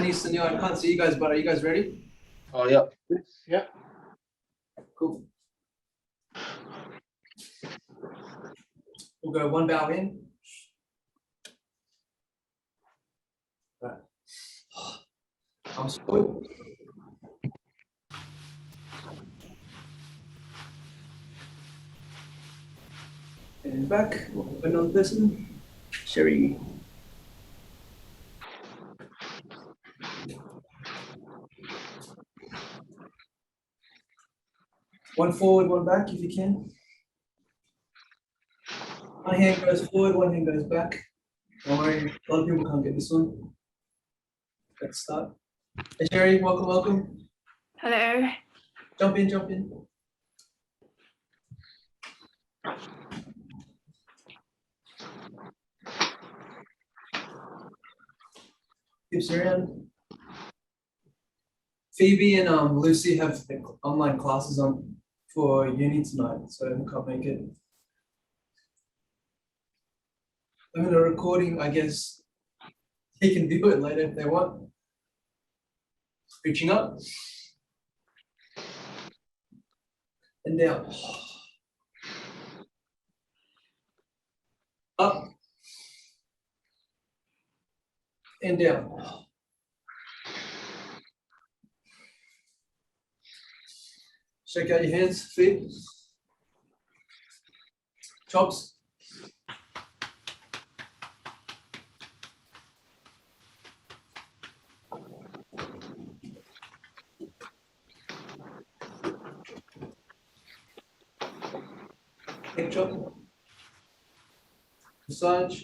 needs to know. I can't see you guys, but are you guys ready? Oh, yeah. Yeah. Cool. We'll go one bow in. Right. Arms forward. And back. Another person. Sherry. One forward, one back if you can. One hand goes forward, one hand goes back. Don't worry, a lot of people can't get this one. Let's start. Hey Sherry, welcome, welcome. Hello. Jump in, jump in. Hips around. Phoebe and Lucy have online classes on for uni tonight, so they can't make it. I'm in a recording, I guess they can do it later if they want. Reaching up. And down. Up. And down. Shake out your hands, feet. Chops. Neck chop. Massage.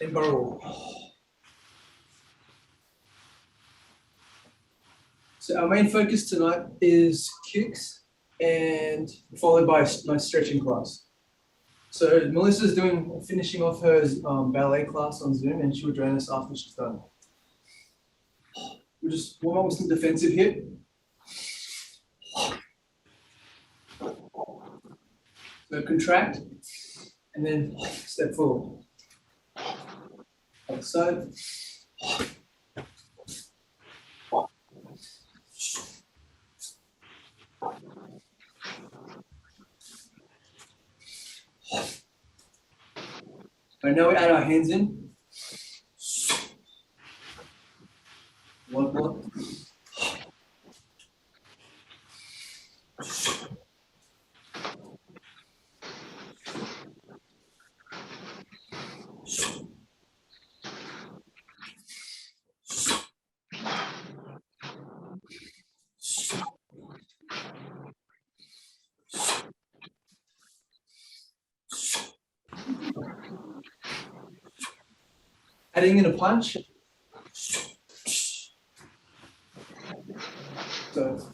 And burrow. So our main focus tonight is kicks and followed by my stretching class. So Melissa's finishing off her ballet class on Zoom and she'll join us after she's done. We'll just warm up with some defensive hip. So contract and then step forward. Other side. Right, now we add our hands in. One more. Adding in a punch. So,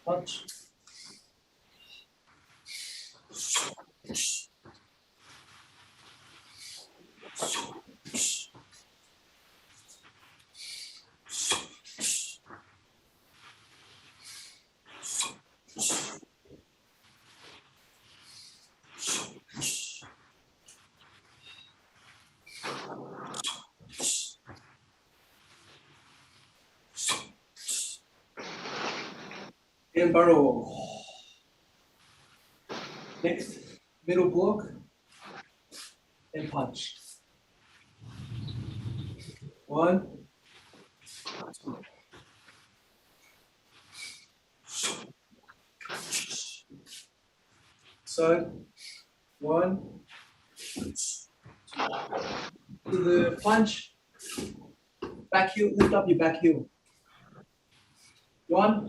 punch. And burrow. Next, middle block and punch. 1, 2. Side, 1, 2. To the punch, back heel, lift up your back heel. 1.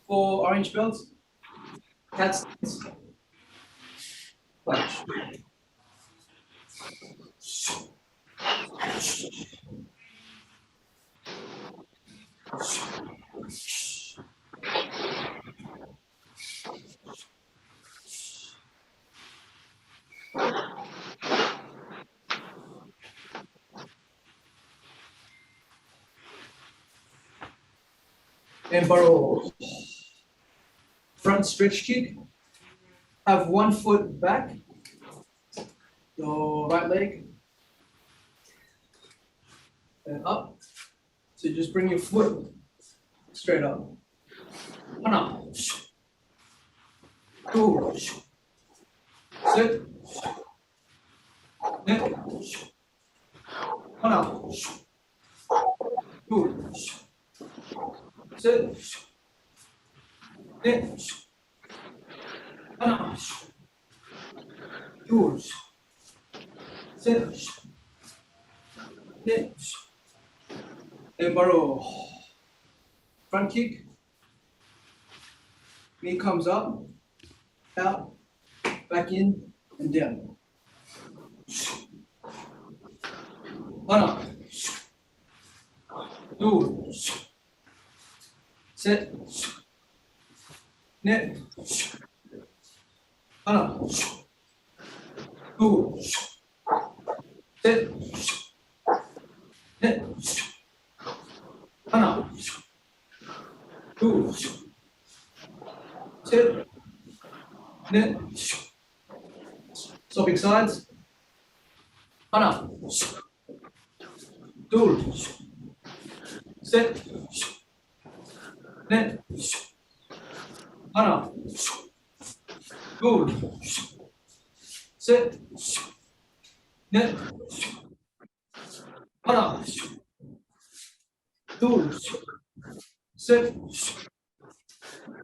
4 orange belts. Cat stance. Punch. and 바로 front stretch kick. Have one foot back, your right leg, and up. So just bring your foot straight up. 하나, 둘, 셋, 넷, 하나, 둘, 셋, 넷, 하나, 둘, 셋, 넷, and 바로 front kick. Knee comes up, out, back in, and down. 하나, 둘, 셋, 넷, 하나, 둘, 셋, 넷, 하나, 둘, 셋, 넷, swapping sides. 하나, 둘, 셋, 넷, 하나, 둘, 셋, 넷, 하나, 둘, 셋,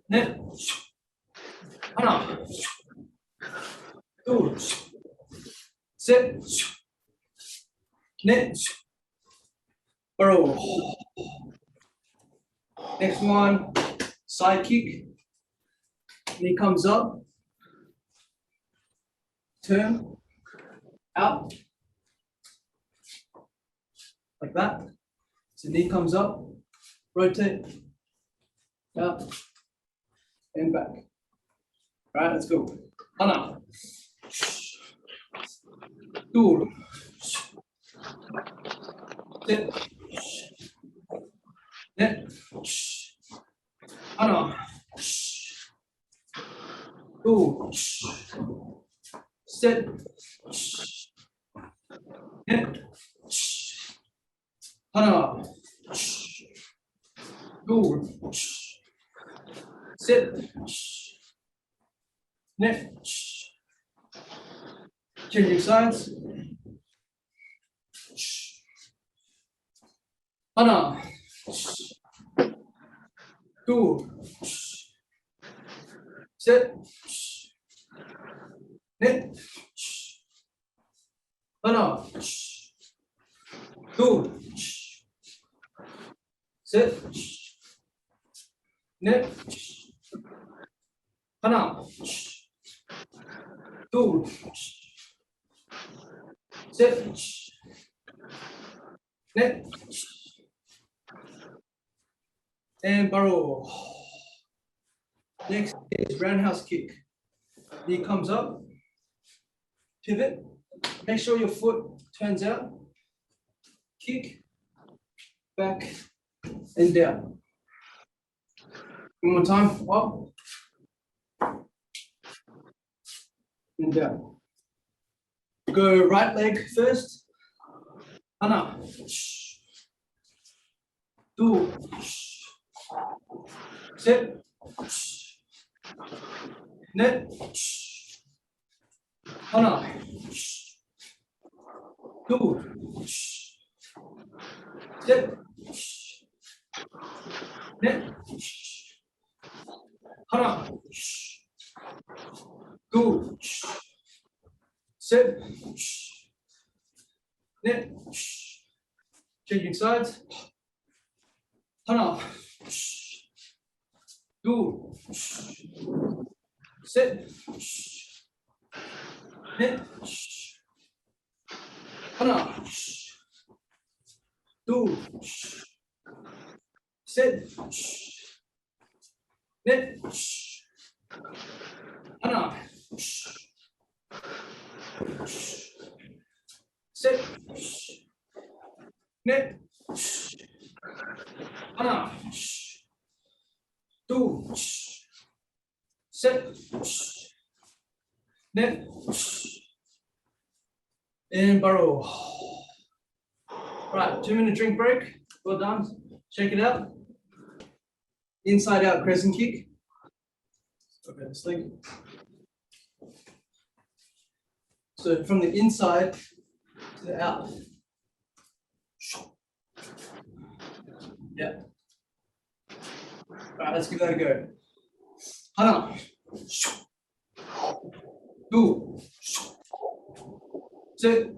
넷, 하나, 둘, 셋, 넷, 바로. Next one, side kick. Knee comes up, turn, out, like that. So knee comes up, rotate, out, and back. All right, let's go. 하나, 둘, 셋, 넷, 하나, 둘, 셋, 넷, 하나, 둘, 셋, 넷, changing sides. 하나, 둘, 셋, 넷, 하나, 둘, 셋, 넷, 하나, 둘, 셋, 넷, and 바로. Next is roundhouse kick. Knee comes up, pivot, make sure your foot turns out, kick, back, and down. One more time, up, and down. Go right leg first. 하나, 둘, 셋, 넷, 하나, 둘, 셋, 넷, 하나, 둘, 셋, 넷, changing sides. 하나, 둘, 셋, 넷, 하나, 둘, 셋, 넷, 하나, 셋, 넷, 하나, set, net, and burrow. Right, 2-minute drink break. Well done. Check it out. Inside out crescent kick. Okay, this leg. So from the inside to the out. Yeah. All right, let's give that a go. Hana. 2. Sit.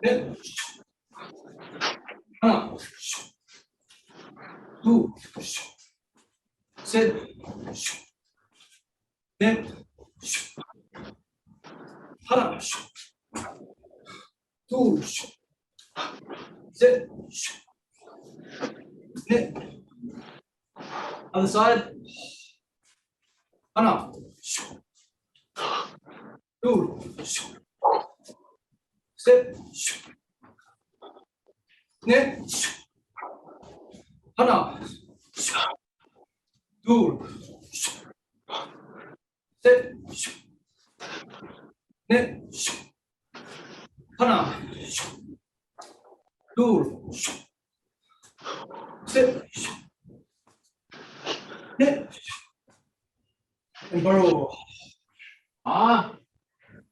Net. Hana. 2. Sit. Net. Hana. 2. Sit. Net. Other side. Hana. 2. Sit. Net. Hana. 2. Sit. Net. Hana. 2. Sit. Net. And burrow.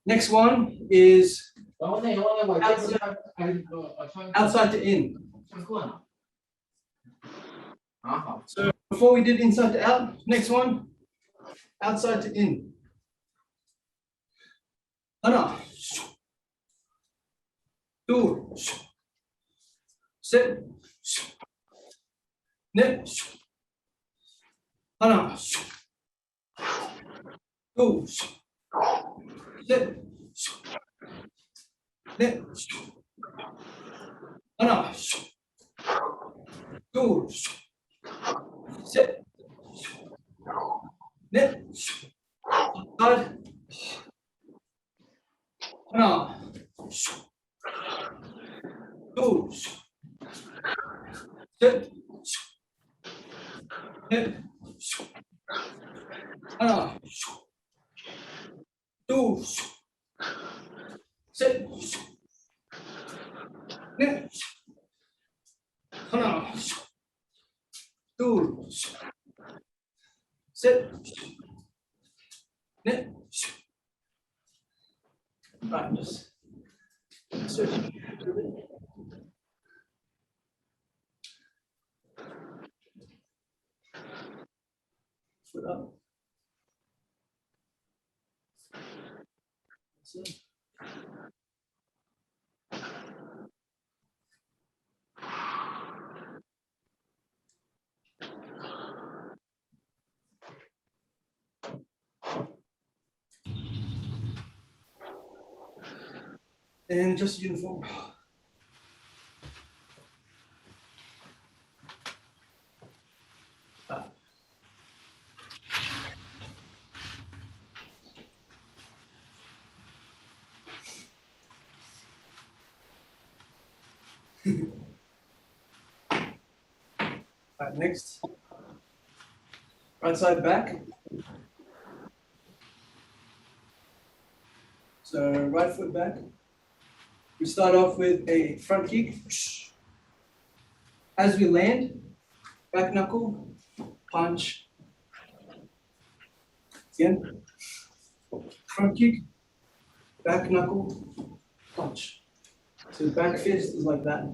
Next one is outside to in. So before we did inside to out, next one, outside to in. Hana. 2. Sit. Net. Hana. 2. Sit. Net. Hana. 2. Sit. Net. Side. Hana. 2. Sit. Net. Hana. 2. Sit. Net. Hana. 2. Sit. Net. Right, just switch. Foot up. That's it. And just uniform. Right, next. Right side back. So right foot back. We start off with a front kick. As we land, back knuckle, punch. Again. Front kick, back knuckle, punch. So back fist is like that.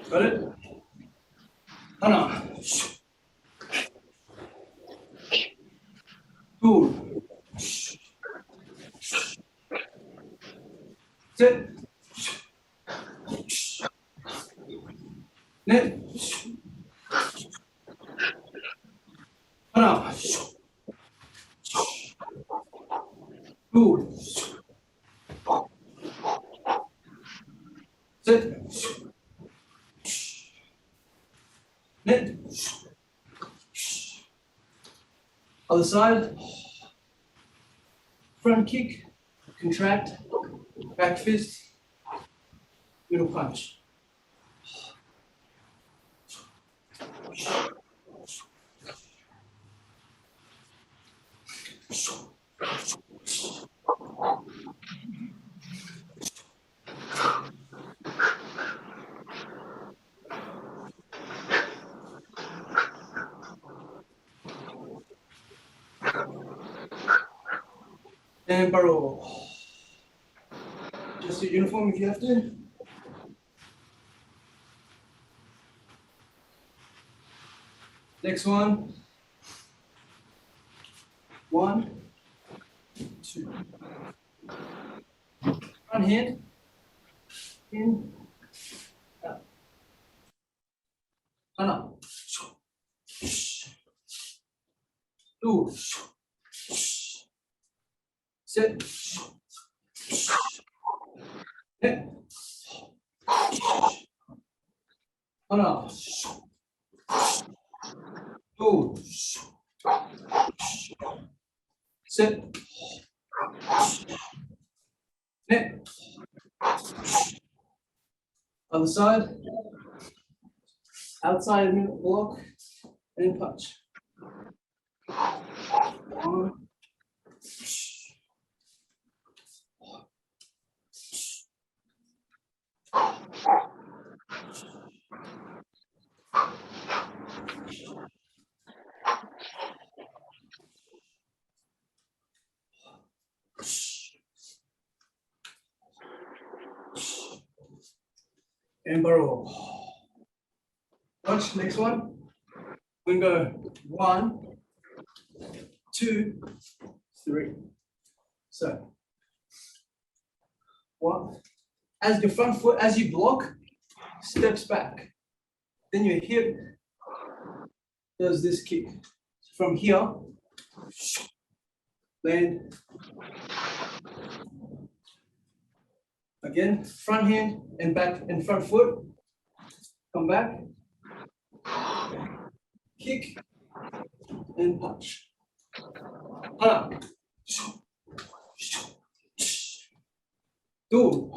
Got it? Hana. 2. Sit. Net. Hana. 2. Sit. Net. Other side. Front kick, contract, back fist, Little punch. And barrel. Just your uniform if you have to. Next one. 1, 2. Front hand. In. Out. And up. 2. Sit. Hit. And up. 2. Sit. Hit. Other side. Outside middle block and punch. 1. And barrel. Watch, next one. We go 1, 2, 3. So, 1. As your front foot, as you block, steps back. Then your hip does this kick. From here, land. Again, front hand and back and front foot. Come back. Kick and punch. Up. 2.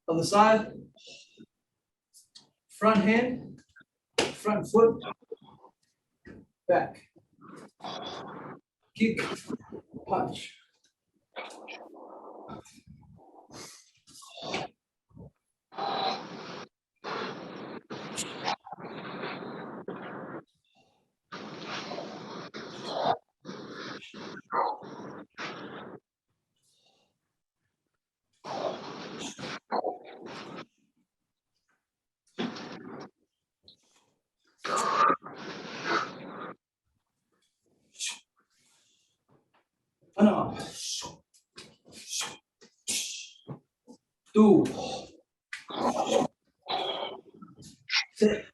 On the side, front hand, front foot, back, kick, punch. And up. 2. Sit.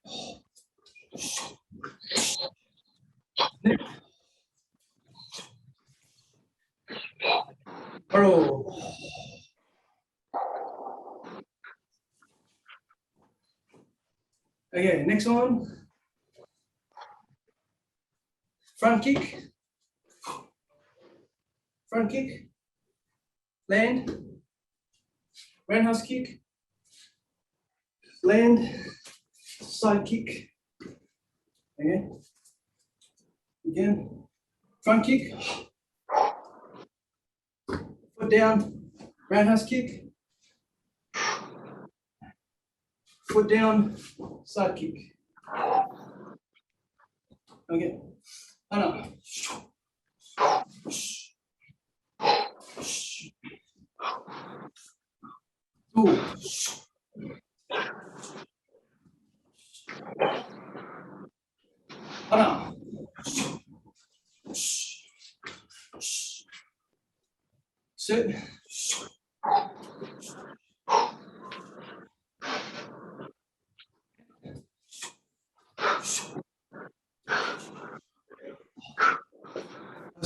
Roll. Okay, next one. Front kick. Front kick. Land. Roundhouse kick. Land. Side kick. Okay. Again. Front kick. Foot down. Roundhouse kick. Foot down. Side kick. Okay. And up. 2. And up. Sit.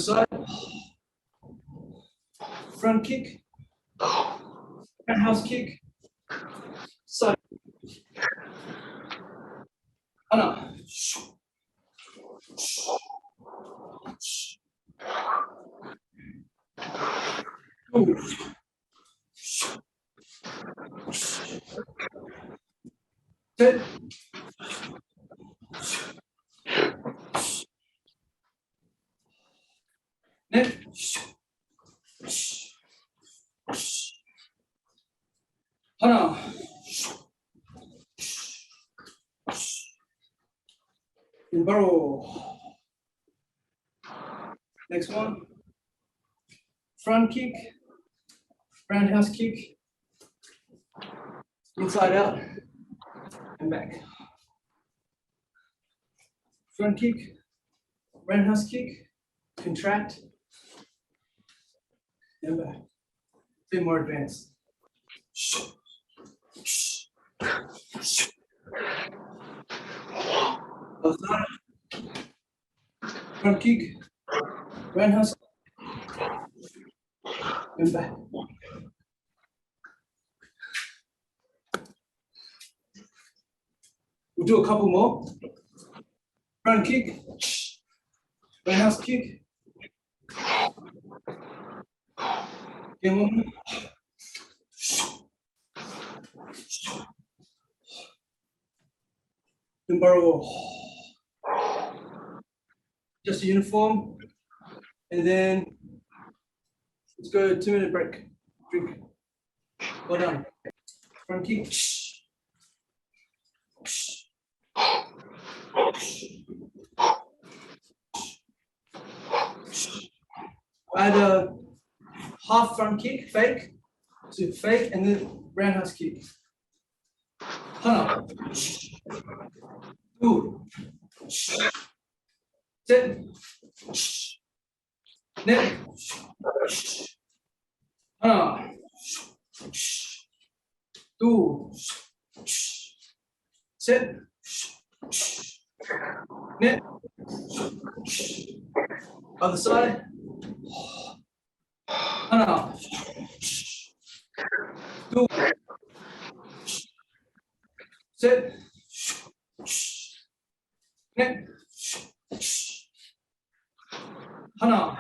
side. Front kick. Roundhouse kick. Side. Hana. Sit. Net. Hana. And borrow. Next one. Front kick. Roundhouse kick. Inside out. And back. Front kick. Roundhouse kick. Contract. And back. A bit more advanced. Front kick. Roundhouse. And back. We'll do a couple more. Front kick. Roundhouse kick. Again, one more. And borrow. Just a uniform. And then let's go 2-minute break. Drink. Well done. Front kick. Add a half front kick, fake, to fake, and then roundhouse kick. Hana. Two. Set. Net. Hana. Two. Set. Net. Other side. Hana. Two. Set. Net. Hana.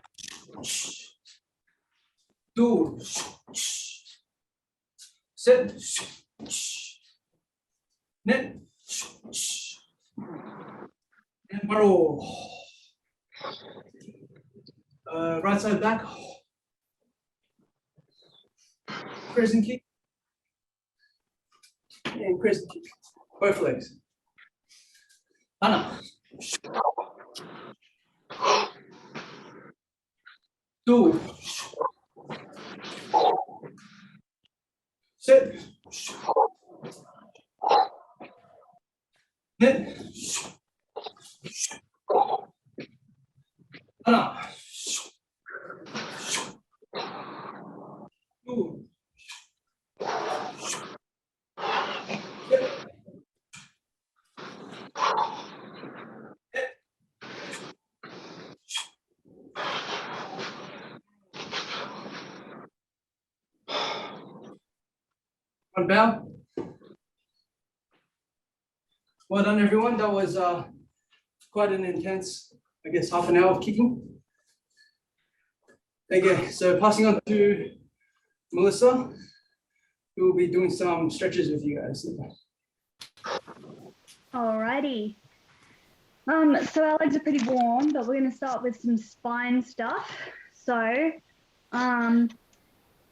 Two. Set. Net. And borrow. Right side back. Crescent kick. And crescent kick. Both legs. Hana. Two. Set. Net. Hana. Two. One bow. Well done, everyone. That was quite an intense, I guess, half an hour of kicking. Okay, so passing on to Melissa, who will be doing some stretches with you guys. Alrighty. So our legs are pretty warm, but we're going to start with some spine stuff. So,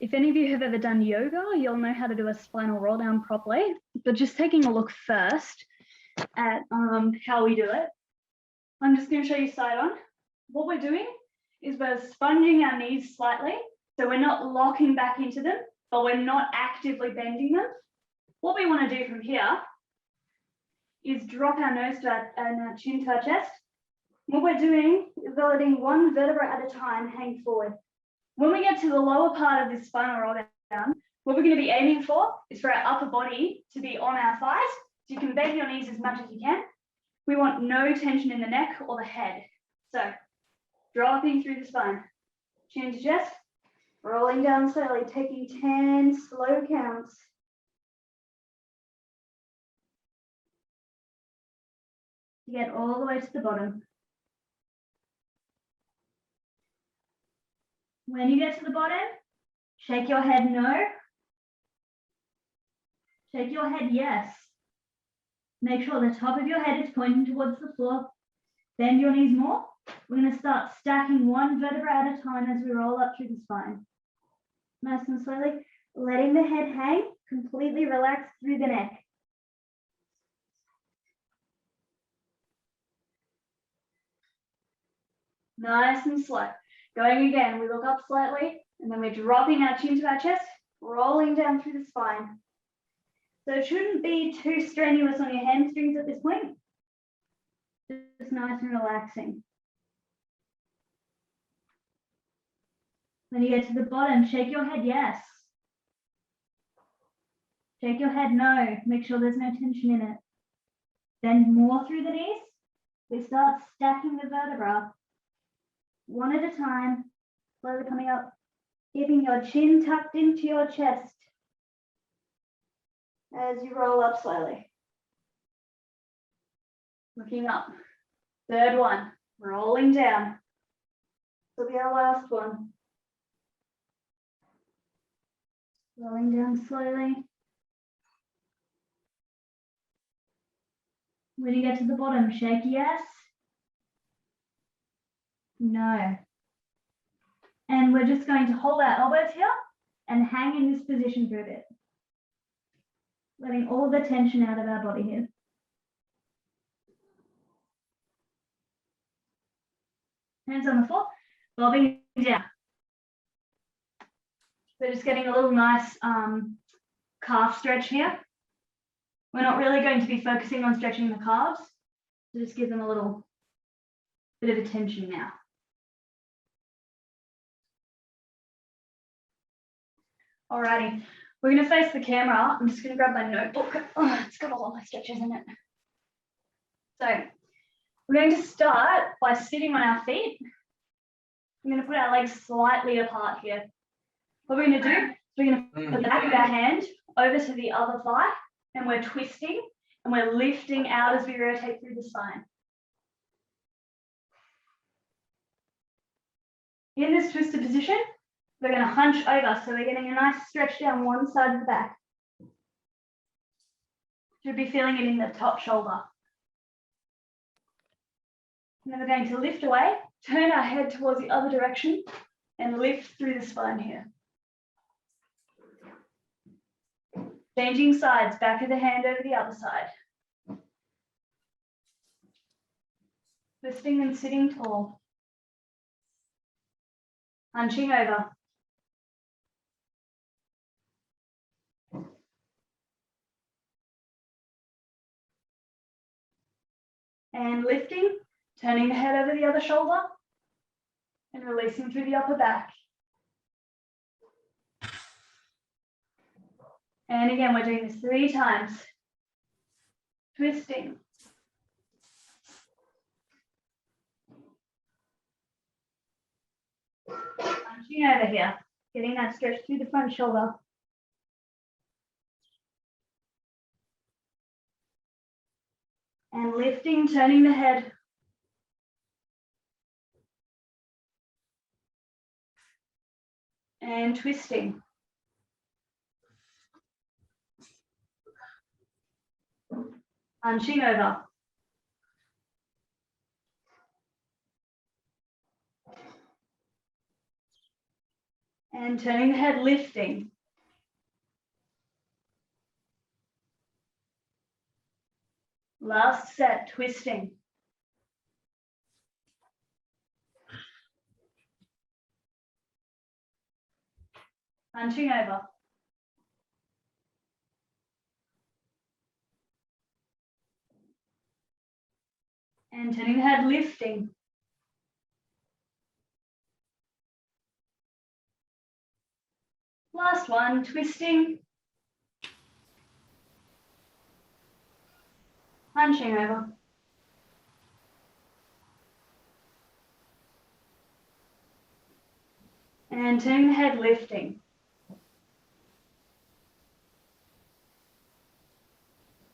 if any of you have ever done yoga, you'll know how to do a spinal roll down properly. But just taking a look first at how we do it, I'm just going to show you side on. What we're doing is we're sponging our knees slightly, so we're not locking back into them, but we're not actively bending them. What we want to do from here is drop our nose to our chin to our chest. What we're doing is we're letting one vertebra at a time hang forward. When we get to the lower part of this spinal roll down, what we're going to be aiming for is for our upper body to be on our thighs. So you can bend your knees as much as you can. We want no tension in the neck or the head. So dropping through the spine. Chin to chest, rolling down slowly, taking 10 slow counts. To get all the way to the bottom. When you get to the bottom, shake your head no. Shake your head yes. Make sure the top of your head is pointing towards the floor. Bend your knees more. We're going to start stacking one vertebra at a time as we roll up through the spine. Nice and slowly, letting the head hang, completely relax through the neck. Nice and slow. Going again, we look up slightly, and then we're dropping our chin to our chest, rolling down through the spine. So it shouldn't be too strenuous on your hamstrings at this point. Just nice and relaxing. When you get to the bottom, shake your head yes. Shake your head no. Make sure there's no tension in it. Bend more through the knees. We start stacking the vertebra. One at a time, slowly coming up, keeping your chin tucked into your chest as you roll up slowly. Looking up. Third one, rolling down. This will be our last one. Rolling down slowly. When you get to the bottom, shake yes. No. And we're just going to hold our elbows here and hang in this position for a bit. Letting all the tension out of our body here. Hands on the floor, bobbing down. We're just getting a little nice calf stretch here. We're not really going to be focusing on stretching the calves, so just give them a little bit of attention now. Alrighty, we're going to face the camera. I'm just going to grab my notebook. Oh, it's got all my stretches in it. So we're going to start by sitting on our feet. I'm going to put our legs slightly apart here. What we're going to do is we're going to put the back of our hand over to the other thigh, and we're twisting and we're lifting out as we rotate through the spine. In this twisted position, we're going to hunch over, so we're getting a nice stretch down one side of the back. Should be feeling it in the top shoulder. And then we're going to lift away, turn our head towards the other direction, and lift through the spine here. Changing sides, back of the hand over the other side. Twisting and sitting tall. Hunching over. And lifting, turning the head over the other shoulder, and releasing through the upper back. And again, we're doing this 3 times. Twisting. Punching over here, getting that stretch through the front shoulder. And lifting, turning the head. And twisting. Hunching over. And turning the head, lifting. Last set, twisting. Hunching over. And turning the head, lifting. Last one, twisting. Hunching over. And turning the head, lifting.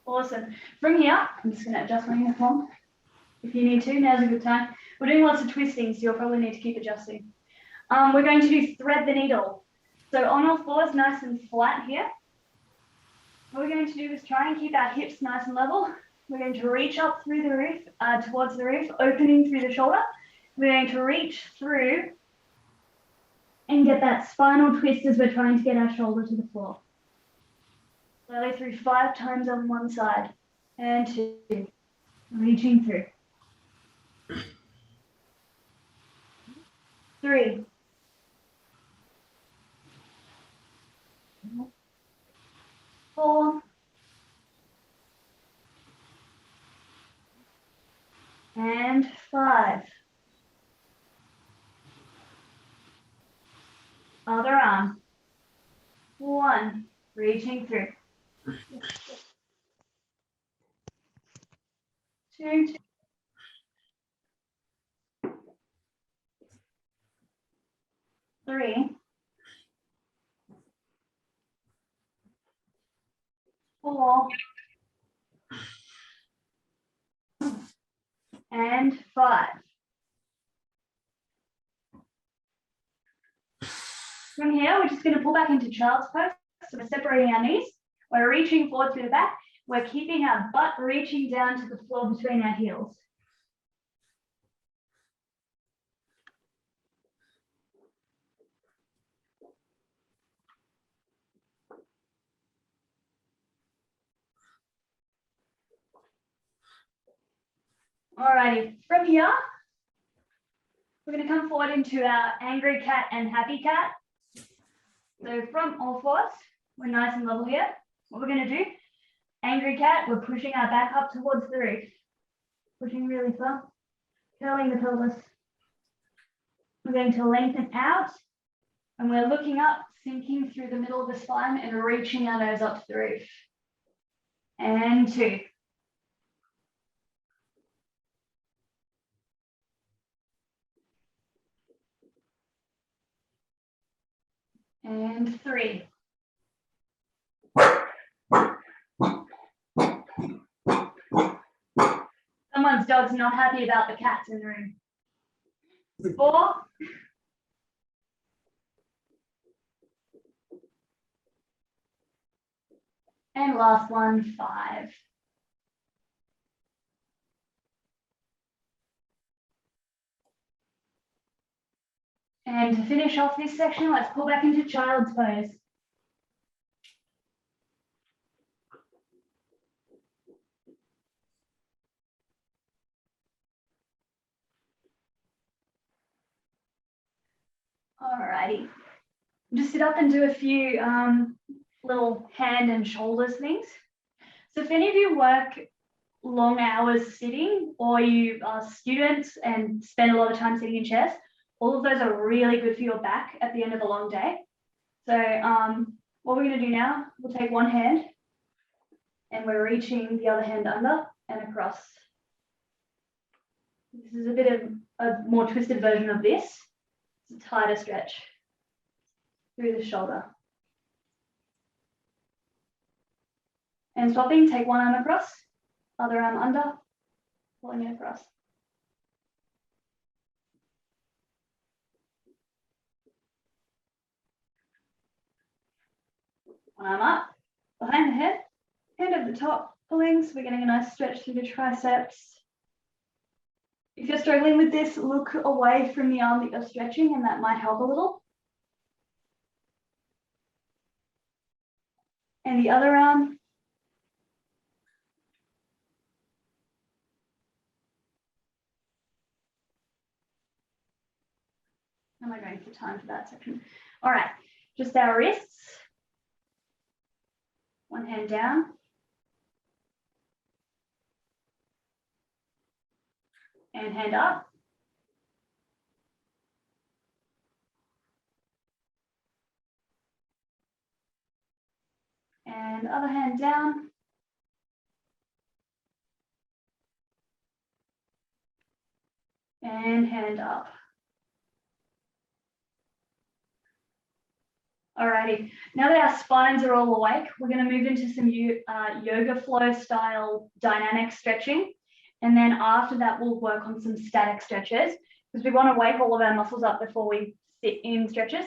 Awesome. From here, I'm just going to adjust my uniform. If you need to, now's a good time. We're doing lots of twisting, so you'll probably need to keep adjusting. We're going to do thread the needle. So on all fours, nice and flat here. What we're going to do is try and keep our hips nice and level. We're going to reach up through the roof, towards the roof, opening through the shoulder. We're going to reach through and get that spinal twist as we're trying to get our shoulder to the floor. Slowly through 5 times on one side. And 2. Reaching through. 3. 4. And 5. Other arm. 1. Reaching through. 2. 3. 4. And 5. From here, we're just going to pull back into child's pose. So we're separating our knees. We're reaching forward through the back. We're keeping our butt reaching down to the floor between our heels. Alrighty, from here, we're going to come forward into our angry cat and happy cat. So from all fours, we're nice and level here. What we're going to do, angry cat, we're pushing our back up towards the roof. Pushing really far, curling the pelvis. We're going to lengthen out, and we're looking up, sinking through the middle of the spine and reaching our nose up to the roof. And 2. And 3. Someone's dog's not happy about the cats in the room. 4. And last one, 5. And to finish off this section, let's pull back into child's pose. Alrighty. Just sit up and do a few little hand and shoulders things. So if any of you work long hours sitting, or you are students and spend a lot of time sitting in chairs, all of those are really good for your back at the end of a long day. So what we're going to do now, we'll take one hand and we're reaching the other hand under and across. This is a bit of a more twisted version of this. It's a tighter stretch through the shoulder. And swapping, take one arm across, other arm under, pulling it across. One arm up, behind the head, hand at the top, pulling, so we're getting a nice stretch through the triceps. If you're struggling with this, look away from the arm that you're stretching, and that might help a little. And the other arm. Am I going for time for that section? All right, just our wrists. One hand down. And hand up. And other hand down. And hand up. Alrighty, now that our spines are all awake, we're going to move into some yoga flow style dynamic stretching. And then after that, we'll work on some static stretches because we want to wake all of our muscles up before we sit in stretches.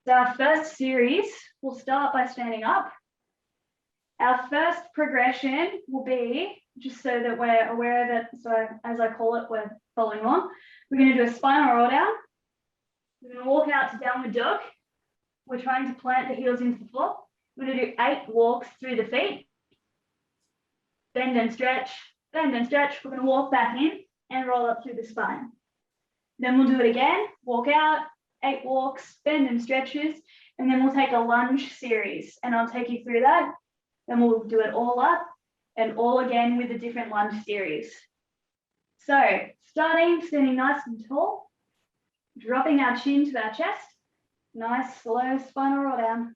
So our first series, we'll start by standing up. Our first progression will be, just so that we're aware of it, so as I call it, we're following along. We're going to do a spinal roll down. We're going to walk out to downward dog. We're trying to plant the heels into the floor. We're going to do 8 walks through the feet. Bend and stretch, bend and stretch. We're going to walk back in and roll up through the spine. Then we'll do it again. Walk out, 8 walks, bend and stretches, and then we'll take a lunge series, and I'll take you through that. Then we'll do it all up and all again with a different lunge series. So standing nice and tall, dropping our chin to our chest. Nice, slow spinal roll down.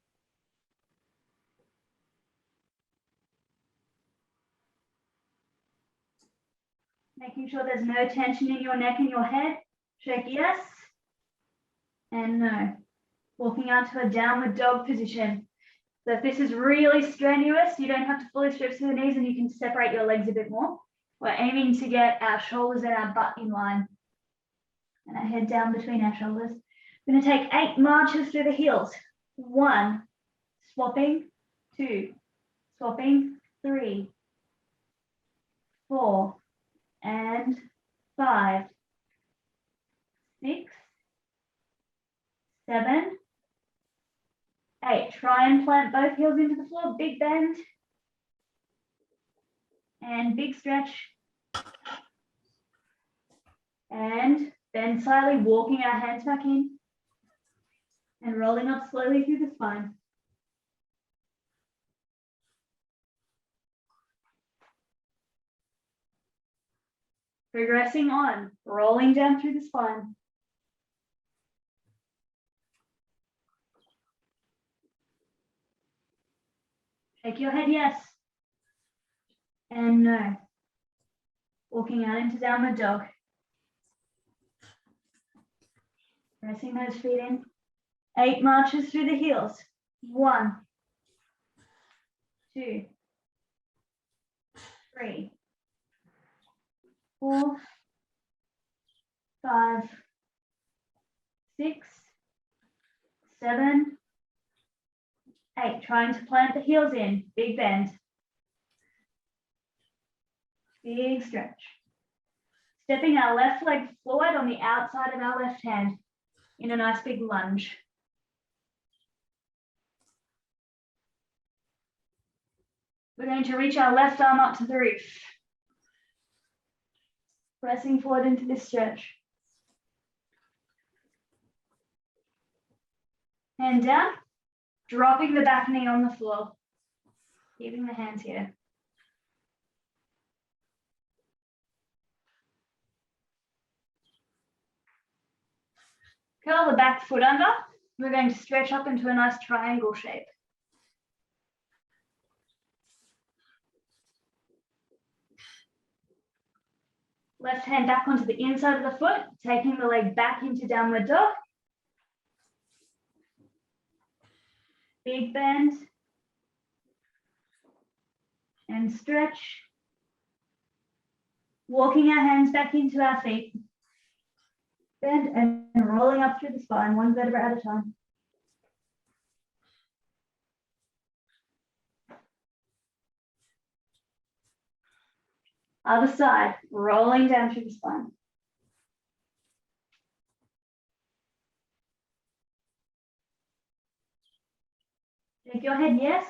Making sure there's no tension in your neck and your head. Shake yes and no. Walking out to a downward dog position. So if this is really strenuous, you don't have to fully stretch to the knees and you can separate your legs a bit more. We're aiming to get our shoulders and our butt in line and our head down between our shoulders. We're going to take 8 marches through the heels. 1, swapping, 2, swapping, 3, 4, and 5, 6, 7, 8. Try and plant both heels into the floor. Big bend and big stretch. And bend slightly, walking our hands back in and rolling up slowly through the spine. Progressing on, rolling down through the spine. Shake your head yes and no. Walking out into downward dog. Pressing those feet in. 8 marches through the heels. 1, 2, 3, 4, 5, 6, 7, 8. Trying to plant the heels in. Big bend. Big stretch. Stepping our left leg forward on the outside of our left hand in a nice big lunge. We're going to reach our left arm up to the roof. Pressing forward into this stretch. Hand down, dropping the back knee on the floor. Keeping the hands here. Curl the back foot under. We're going to stretch up into a nice triangle shape. Left hand back onto the inside of the foot, taking the leg back into downward dog. Big bend. And stretch. Walking our hands back into our feet. Bend and rolling up through the spine, 1 vertebra at a time. Other side, rolling down through the spine. Shake your head yes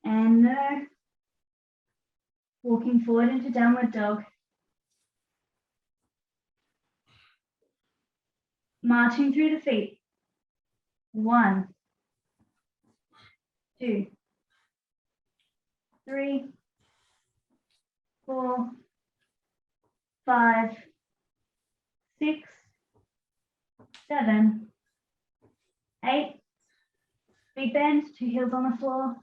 and no. Walking forward into downward dog. Marching through the feet. 1, 2, 3, 4, 5, 6, 7, 8. Big bend, 2 heels on the floor.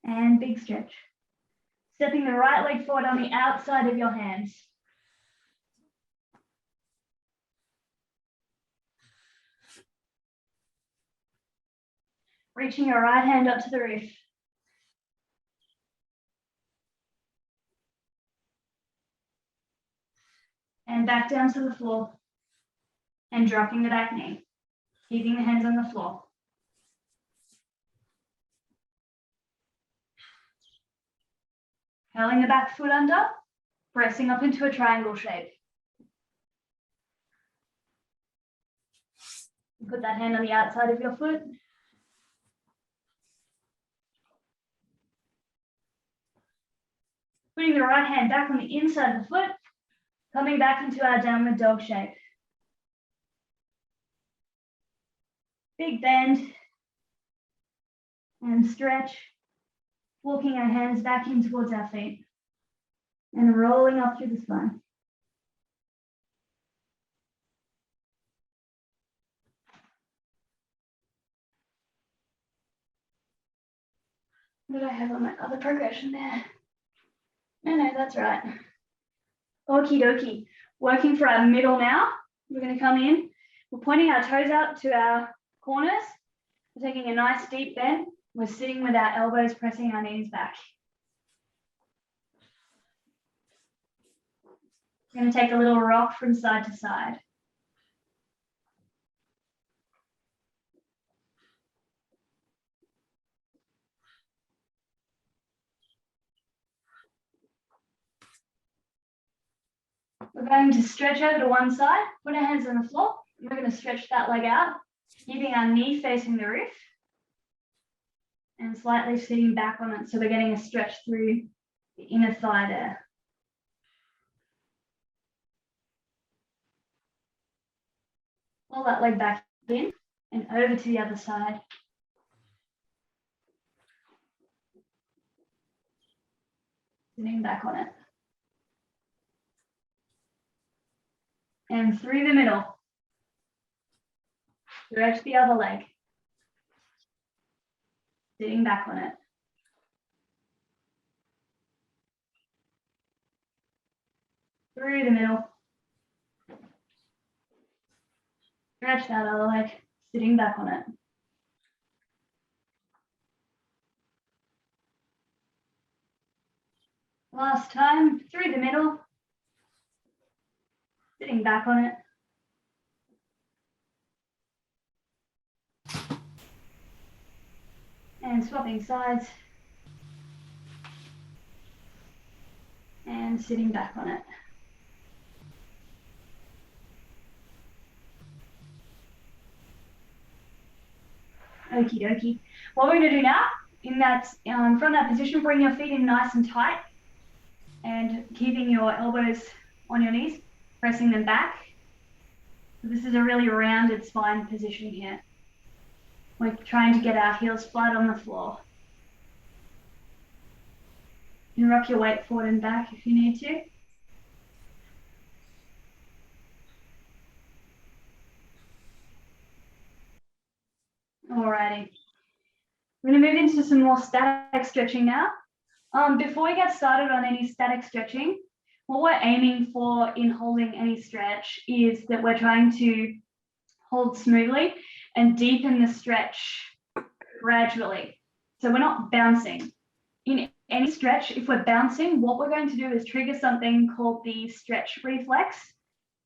And big stretch. Stepping the right leg forward on the outside of your hands. Reaching your right hand up to the roof. And back down to the floor. And dropping the back knee. Keeping the hands on the floor. Curling the back foot under, pressing up into a triangle shape. Put that hand on the outside of your foot. Putting the right hand back on the inside of the foot, coming back into our downward dog shape. Big bend and stretch, walking our hands back in towards our feet and rolling up through the spine. What did I have on my other progression there? No, that's right. Okie dokie. Working for our middle now. We're going to come in. We're pointing our toes out to our corners. We're taking a nice deep bend. We're sitting with our elbows pressing our knees back. We're going to take a little rock from side to side. We're going to stretch over to one side, put our hands on the floor. We're going to stretch that leg out, keeping our knee facing the roof and slightly sitting back on it. So we're getting a stretch through the inner thigh there. Pull that leg back in and over to the other side. Sitting back on it. And through the middle. Stretch the other leg. Sitting back on it. Through the middle. Stretch that other leg. Sitting back on it. Last time, through the middle. Sitting back on it. And swapping sides. And sitting back on it. Okie dokie. What we're going to do now, from that position, bring your feet in nice and tight and keeping your elbows on your knees, pressing them back. So this is a really rounded spine position here. We're trying to get our heels flat on the floor. You can rock your weight forward and back if you need to. Alrighty. We're going to move into some more static stretching now. Before we get started on any static stretching, what we're aiming for in holding any stretch is that we're trying to hold smoothly and deepen the stretch gradually. So we're not bouncing. In any stretch, if we're bouncing, what we're going to do is trigger something called the stretch reflex,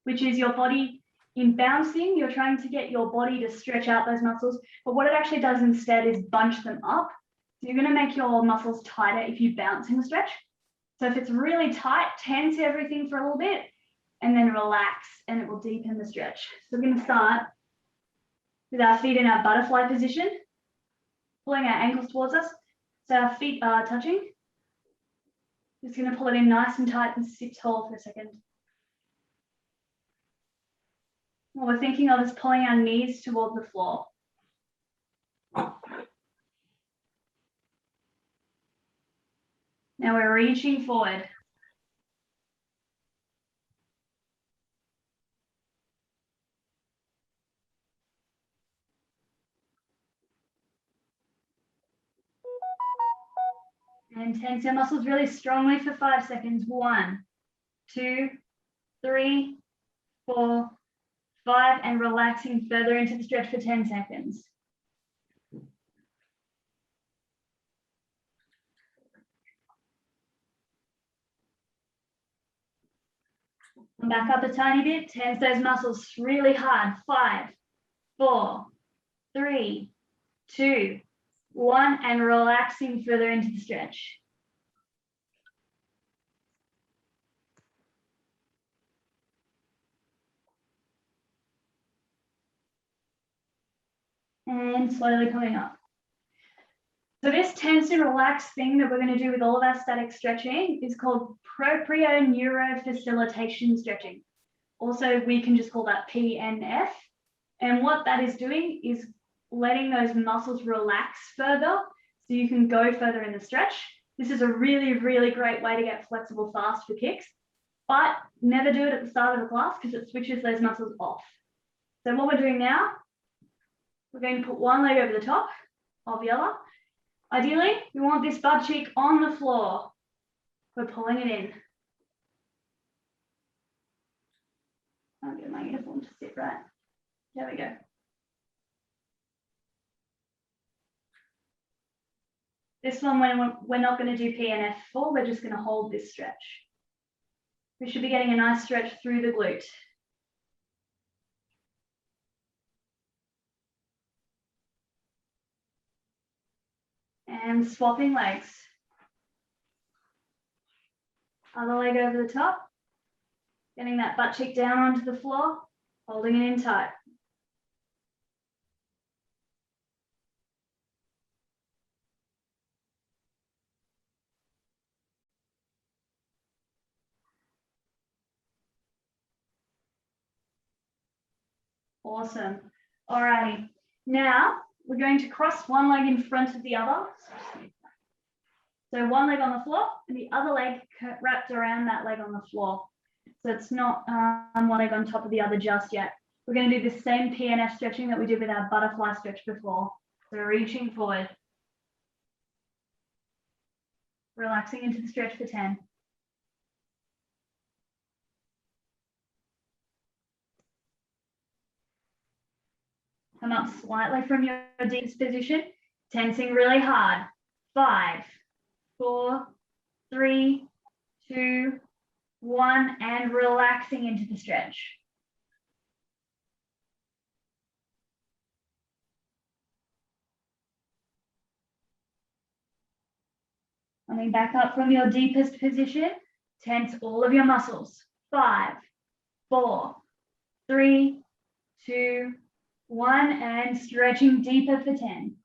which is your body in bouncing, you're trying to get your body to stretch out those muscles, but what it actually does instead is bunch them up. So you're going to make your muscles tighter if you bounce in the stretch. So if it's really tight, tense everything for a little bit and then relax and it will deepen the stretch. So we're going to start with our feet in our butterfly position, pulling our ankles towards us. So our feet are touching. Just going to pull it in nice and tight and sit tall for a second. What we're thinking of is pulling our knees towards the floor. Now we're reaching forward. And tense your muscles really strongly for 5 seconds. 1, 2, 3, 4, 5, and relaxing further into the stretch for 10 seconds. Come back up a tiny bit, tense those muscles really hard. 5, 4, 3, 2, 1, and relaxing further into the stretch. And slowly coming up. So this tense and relax thing that we're going to do with all of our static stretching is called Proprio Neuro Facilitation stretching. Also, we can just call that PNF. And what that is doing is letting those muscles relax further so you can go further in the stretch. This is a really, really great way to get flexible fast for kicks, but never do it at the start of the class because it switches those muscles off. So what we're doing now, we're going to put one leg over the top of the other. Ideally, we want this butt cheek on the floor. We're pulling it in. I'll get my uniform to sit right. There we go. This one, we're not going to do PNF for, we're just going to hold this stretch. We should be getting a nice stretch through the glute. And swapping legs. Other leg over the top. Getting that butt cheek down onto the floor, holding it in tight. Awesome. All righty. Now we're going to cross one leg in front of the other. So one leg on the floor and the other leg wrapped around that leg on the floor. So it's not one leg on top of the other just yet. We're going to do the same PNF stretching that we did with our butterfly stretch before. So reaching forward. Relaxing into the stretch for 10. Come up slightly from your deepest position, tensing really hard. 5, 4, 3, 2, 1, and relaxing into the stretch. Coming back up from your deepest position, tense all of your muscles. 5, 4, 3, 2, 1, and stretching deeper for 10.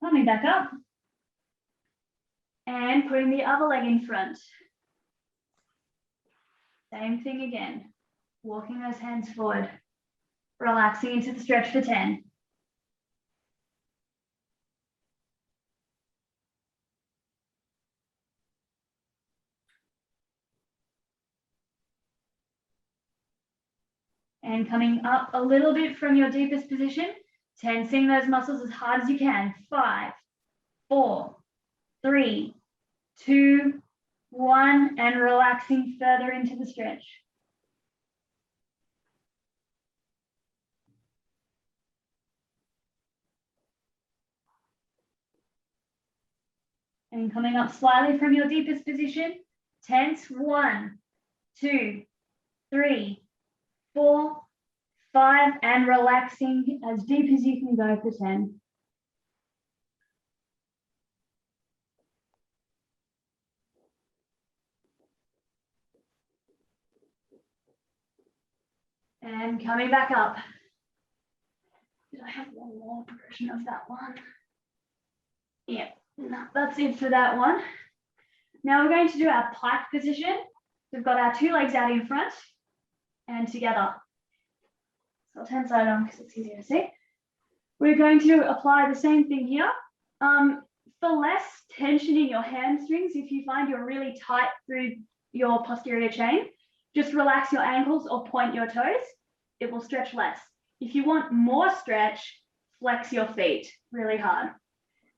Coming back up. And putting the other leg in front. Same thing again. Walking those hands forward. Relaxing into the stretch for 10. And coming up a little bit from your deepest position, tensing those muscles as hard as you can. 5, 4, 3, 2, 1, and relaxing further into the stretch. And coming up slightly from your deepest position, tense. 1, 2, 3, 4, 5, and relaxing as deep as you can go for 10. And coming back up. Did I have one more version of that one? Yeah, no, that's it for that one. Now we're going to do our pike position. We've got our 2 legs out in front and together. So I'll turn side on because it's easier to see. We're going to apply the same thing here. For less tension in your hamstrings, if you find you're really tight through your posterior chain, just relax your ankles or point your toes. It will stretch less. If you want more stretch, flex your feet really hard.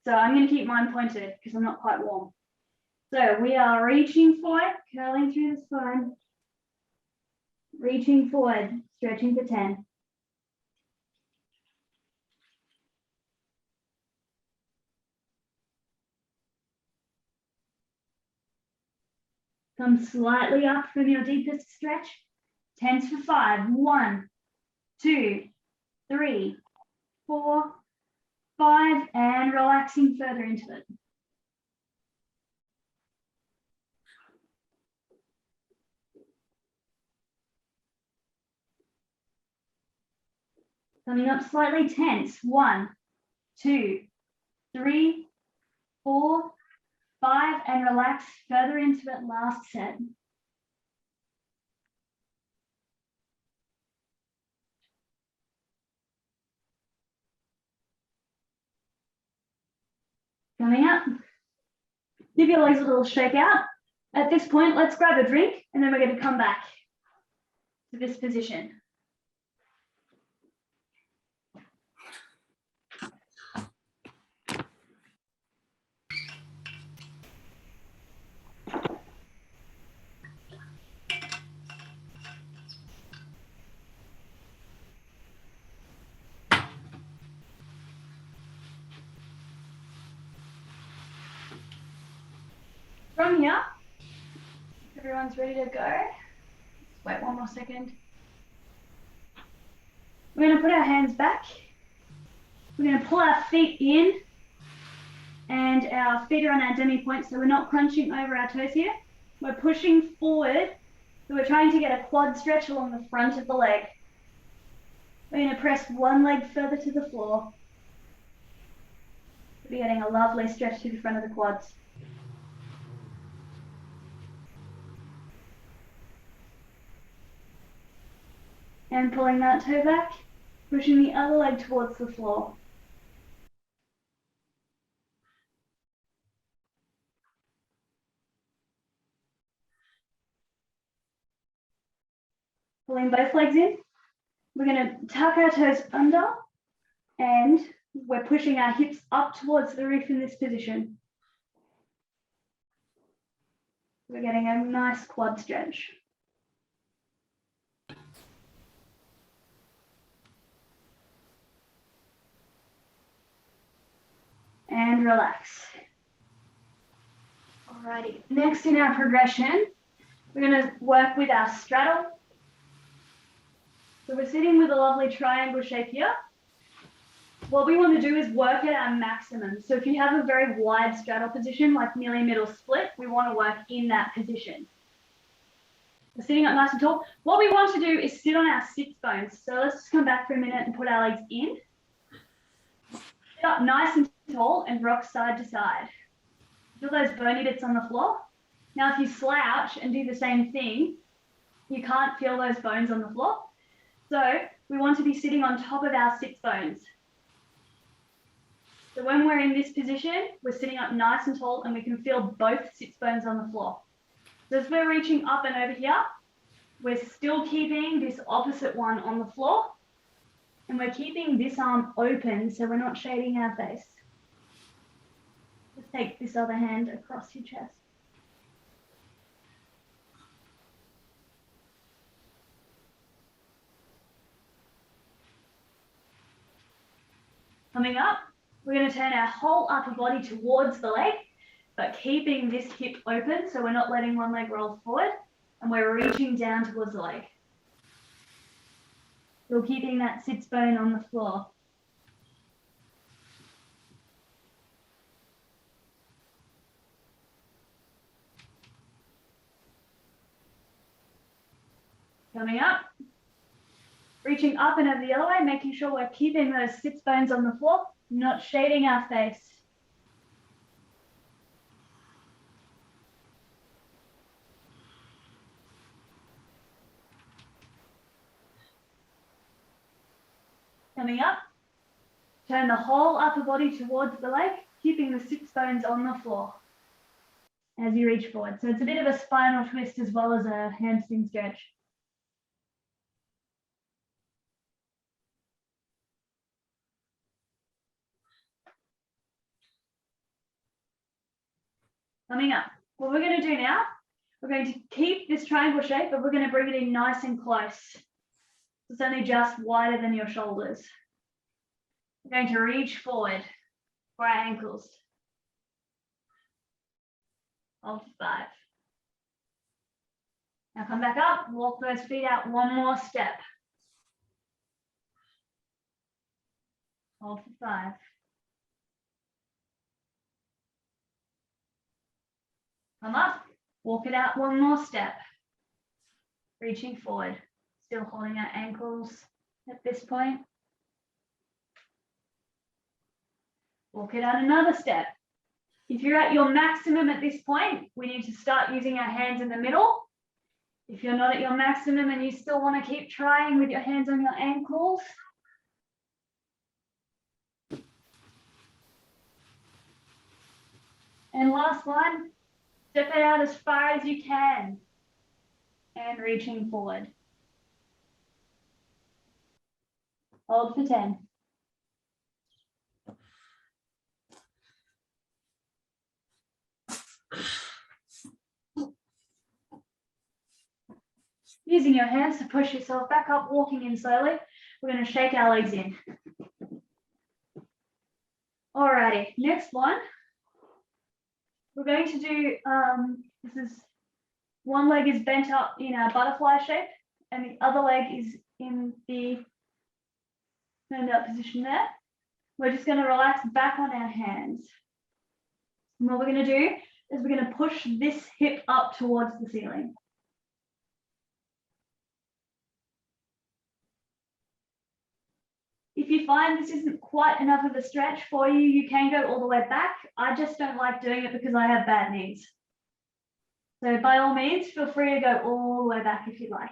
So I'm going to keep mine pointed because I'm not quite warm. So we are reaching forward, curling through the spine, reaching forward, stretching for 10. Come slightly up from your deepest stretch. Tense for 5. 1, 2, 3, 4, 5, and relaxing further into it. Coming up slightly tense. 1, 2, 3, 4, 5, and relax further into it. Last set. Coming up. Give your legs a little shake out. At this point, let's grab a drink, and then we're going to come back to this position. From here, everyone's ready to go. Wait one more second. We're going to put our hands back. We're going to pull our feet in, and our feet are on our demi point, so we're not crunching over our toes here. We're pushing forward, so we're trying to get a quad stretch along the front of the leg. We're going to press one leg further to the floor. We're getting a lovely stretch to the front of the quads. And pulling that toe back, pushing the other leg towards the floor. Pulling both legs in. We're going to tuck our toes under, and we're pushing our hips up towards the roof in this position. We're getting a nice quad stretch. And relax. Alrighty, next in our progression, we're going to work with our straddle. So we're sitting with a lovely triangle shape here. What we want to do is work at our maximum. So if you have a very wide straddle position, like nearly middle split, we want to work in that position. We're sitting up nice and tall. What we want to do is sit on our sits bones. So let's just come back for a minute and put our legs in. Sit up nice and tall and rock side to side. Feel those bony bits on the floor. Now if you slouch and do the same thing, you can't feel those bones on the floor. So we want to be sitting on top of our sits bones. So when we're in this position, we're sitting up nice and tall and we can feel both sits bones on the floor. So as we're reaching up and over here, we're still keeping this opposite one on the floor, and we're keeping this arm open so we're not shading our face. Just take this other hand across your chest. Coming up, we're going to turn our whole upper body towards the leg, but keeping this hip open so we're not letting one leg roll forward, and we're reaching down towards the leg. Still keeping that sits bone on the floor. Coming up, reaching up and over the other way, making sure we're keeping those sits bones on the floor, not shading our face. Coming up, turn the whole upper body towards the leg, keeping the sits bones on the floor as you reach forward. So it's a bit of a spinal twist as well as a hamstring stretch. Coming up, what we're going to do now, we're going to keep this triangle shape, but we're going to bring it in nice and close. It's only just wider than your shoulders. We're going to reach forward for our ankles. Hold 5, Now come back up, walk those feet out one more step. Hold for 5. Come up, walk it out one more step. Reaching forward, still holding our ankles at this point. Walk it out another step. If you're at your maximum at this point, we need to start using our hands in the middle. If you're not at your maximum and you still want to keep trying with your hands on your ankles, and last one, step it out as far as you can and reaching forward. Hold for 10. Using your hands to push yourself back up, walking in slowly. We're going to shake our legs in. Alrighty, next one. We're going to do, this is, one leg is bent up in a butterfly shape and the other leg is in the turned out position there. We're just going to relax back on our hands. And what we're going to do is we're going to push this hip up towards the ceiling. If you find this isn't quite enough of a stretch for you, you can go all the way back. I just don't like doing it because I have bad knees. So by all means, feel free to go all the way back if you'd like.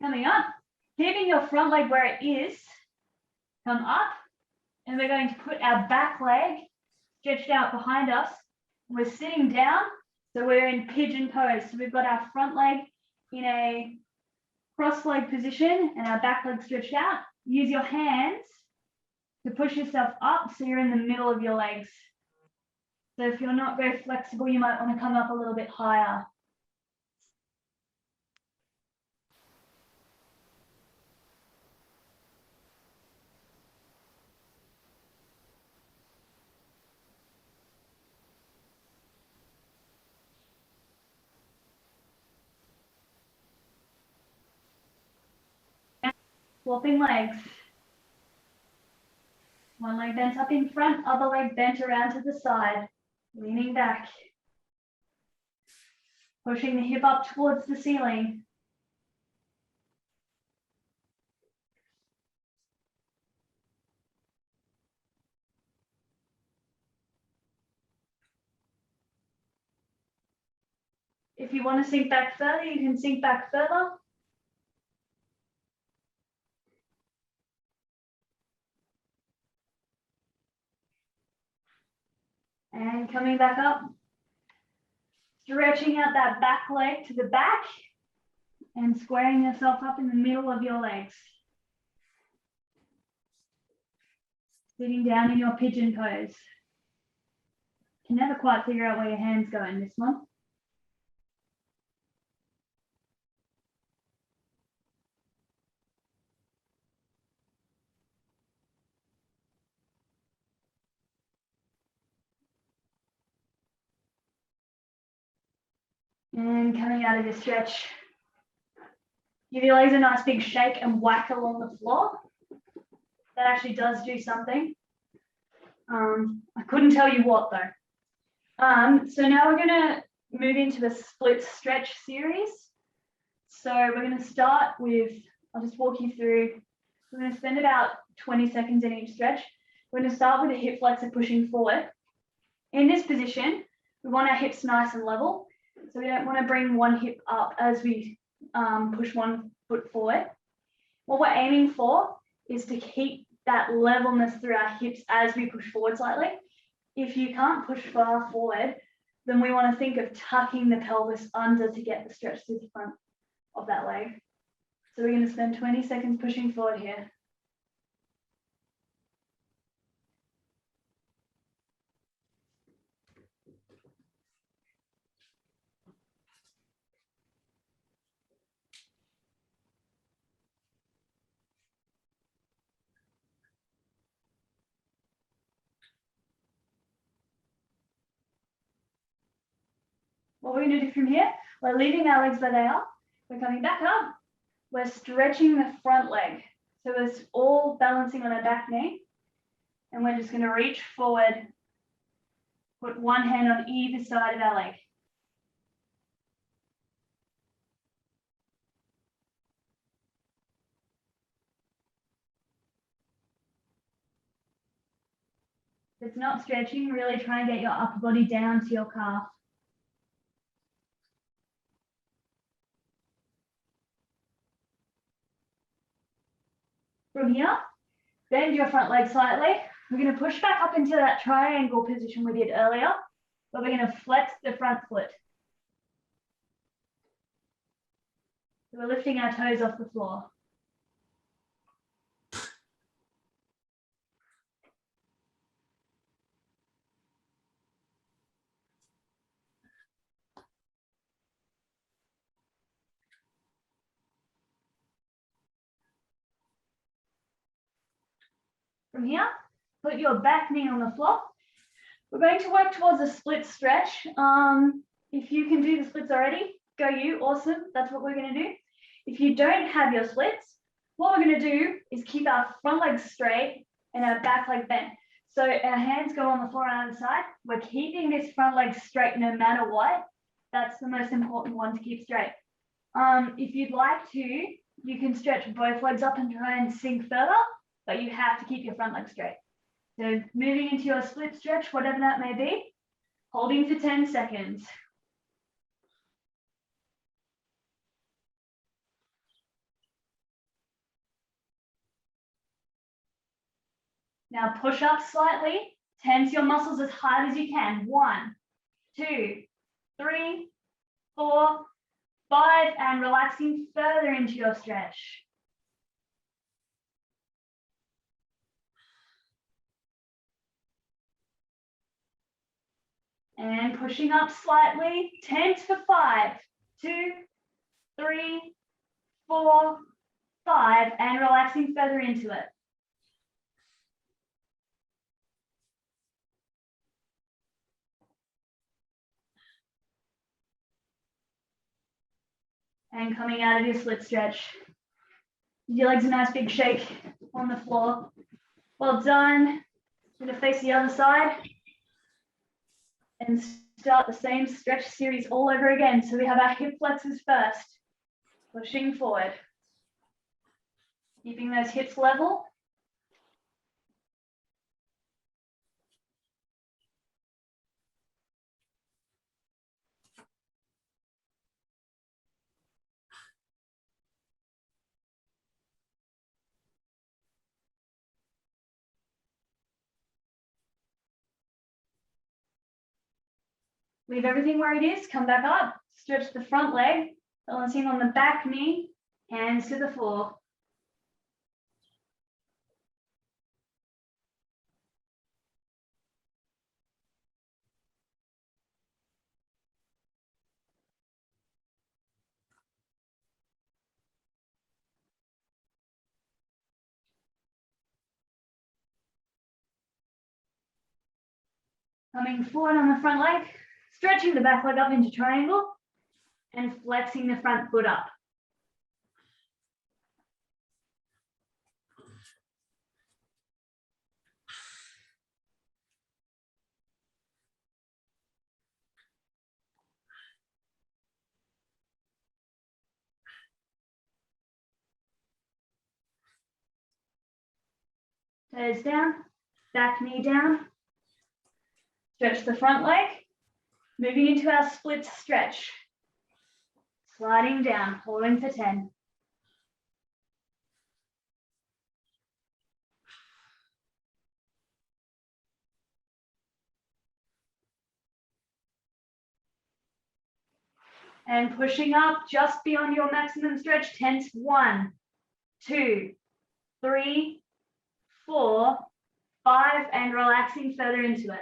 Coming up, keeping your front leg where it is, come up, and we're going to put our back leg stretched out behind us. We're sitting down, so we're in pigeon pose. So we've got our front leg in a cross leg position and our back leg stretched out. Use your hands to push yourself up so you're in the middle of your legs. So if you're not very flexible, you might want to come up a little bit higher. Swapping legs. One leg bent up in front, other leg bent around to the side, leaning back. Pushing the hip up towards the ceiling. If you want to sink back further, you can sink back further. And coming back up, stretching out that back leg to the back and squaring yourself up in the middle of your legs. Sitting down in your pigeon pose. Can never quite figure out where your hands go in this one. And coming out of your stretch, give your legs a nice big shake and whack along the floor. That actually does do something. I couldn't tell you what though. So now we're going to move into a split stretch series. So we're going to start with, I'll just walk you through, we're going to spend about 20 seconds in each stretch. We're going to start with a hip flexor pushing forward. In this position, we want our hips nice and level. So we don't want to bring one hip up as we push one foot forward. What we're aiming for is to keep that levelness through our hips as we push forward slightly. If you can't push far forward, then we want to think of tucking the pelvis under to get the stretch to the front of that leg. So we're going to spend 20 seconds pushing forward here. what we're going to do from here, we're leaving our legs where they are. We're coming back up. We're stretching the front leg. So it's all balancing on our back knee. And we're just going to reach forward, put one hand on either side of our leg. If it's not stretching, really try and get your upper body down to your calf. From here, bend your front leg slightly. We're going to push back up into that triangle position we did earlier, but we're going to flex the front foot. So we're lifting our toes off the floor. From here, put your back knee on the floor. We're going to work towards a split stretch. If you can do the splits already, go you, awesome. That's what we're going to do. If you don't have your splits, what we're going to do is keep our front leg straight and our back leg bent. So our hands go on the floor on the side. We're keeping this front leg straight no matter what. That's the most important one to keep straight. If you'd like to, you can stretch both legs up and try and sink further, but you have to keep your front leg straight. So moving into your split stretch, whatever that may be, holding for 10 seconds. Now push up slightly, tense your muscles as hard as you can. 1, 2, 3, 4, 5, and relaxing further into your stretch. And pushing up slightly, tense for 5, 2, 3, 4, 5, and relaxing further into it. And coming out of your split stretch. Give your legs a nice big shake on the floor. Well done. I'm going to face the other side and start the same stretch series all over again. So we have our hip flexors first, pushing forward, keeping those hips level. Leave everything where it is, come back up, stretch the front leg, balancing on the back knee, hands to the floor. Coming forward on the front leg, stretching the back leg up into triangle and flexing the front foot up. Toes down, back knee down. Stretch the front leg, moving into our split stretch. Sliding down, holding for 10. And pushing up just beyond your maximum stretch, tense 1, 2, 3, 4, 5, and relaxing further into it.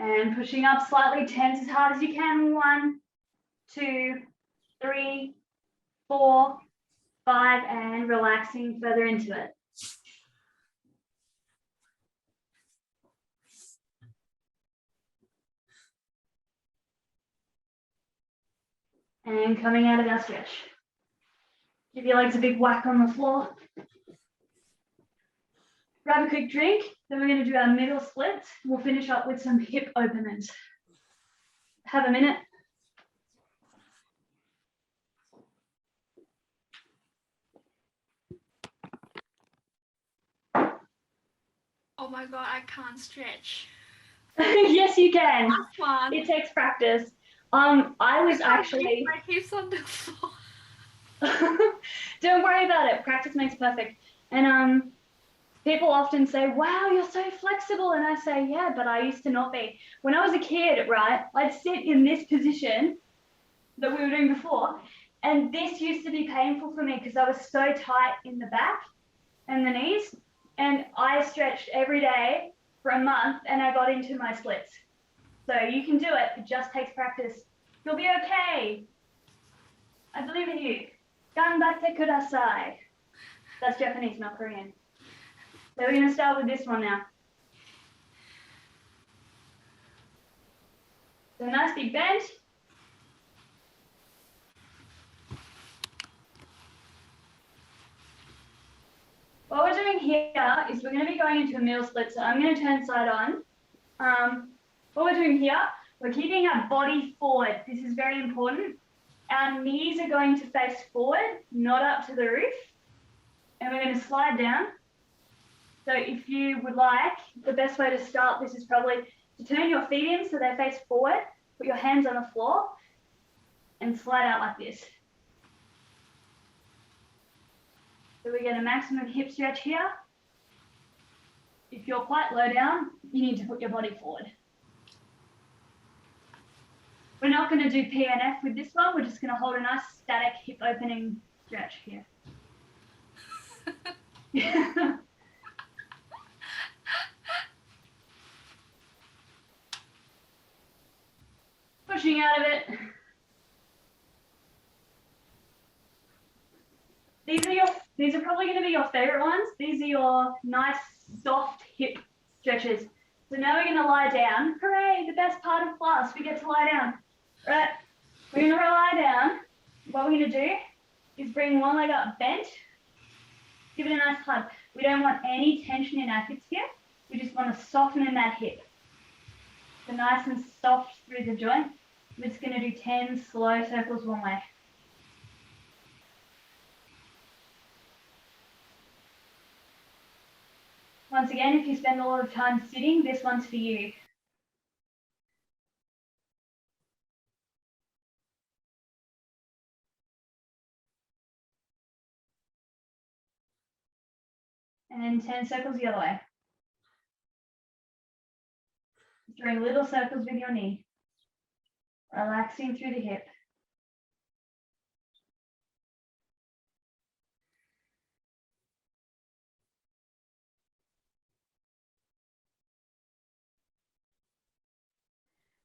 And pushing up slightly, tense as hard as you can. 1, 2, 3, 4, 5, and relaxing further into it. And coming out of our stretch. Give your legs a big whack on the floor. Grab a quick drink, then we're going to do our middle splits. We'll finish up with some hip openers. Have a minute. Oh my god, I can't stretch. Yes, you can. That's fun. It takes practice. I was actually. My hips on the floor. Don't worry about it. Practice makes perfect. And people often say, "Wow, you're so flexible," and I say, "Yeah, but I used to not be." When I was a kid, right, I'd sit in this position that we were doing before, and this used to be painful for me because I was so tight in the back and the knees, and I stretched every day for a month, and I got into my splits. So you can do it. It just takes practice. You'll be okay. I believe in you. Ganbatte kudasai. That's Japanese, not Korean. So we're going to start with this one now. So nice big bend. What we're doing here is we're going to be going into a middle split. So I'm going to turn side on. What we're doing here, we're keeping our body forward. This is very important. Our knees are going to face forward, not up to the roof. And we're going to slide down. So if you would like, the best way to start this is probably to turn your feet in so they face forward, put your hands on the floor, and slide out like this. So we get a maximum hip stretch here. If you're quite low down, you need to put your body forward. We're not going to do Pnf with this one. We're just going to hold a nice static hip opening stretch here. Pushing out of it. These are probably going to be your favorite ones. These are your nice soft hip stretches. So now we're going to lie down. Hooray, the best part of class, we get to lie down. Right, we're going to lie down. What we're going to do is bring one leg up bent. Give it a nice hug. We don't want any tension in our hips here. We just want to soften in that hip. So nice and soft through the joint. We're just going to do 10 slow circles one way. Once again, if you spend a lot of time sitting, this one's for you. And then 10 circles the other way. Drawing little circles with your knee. Relaxing through the hip.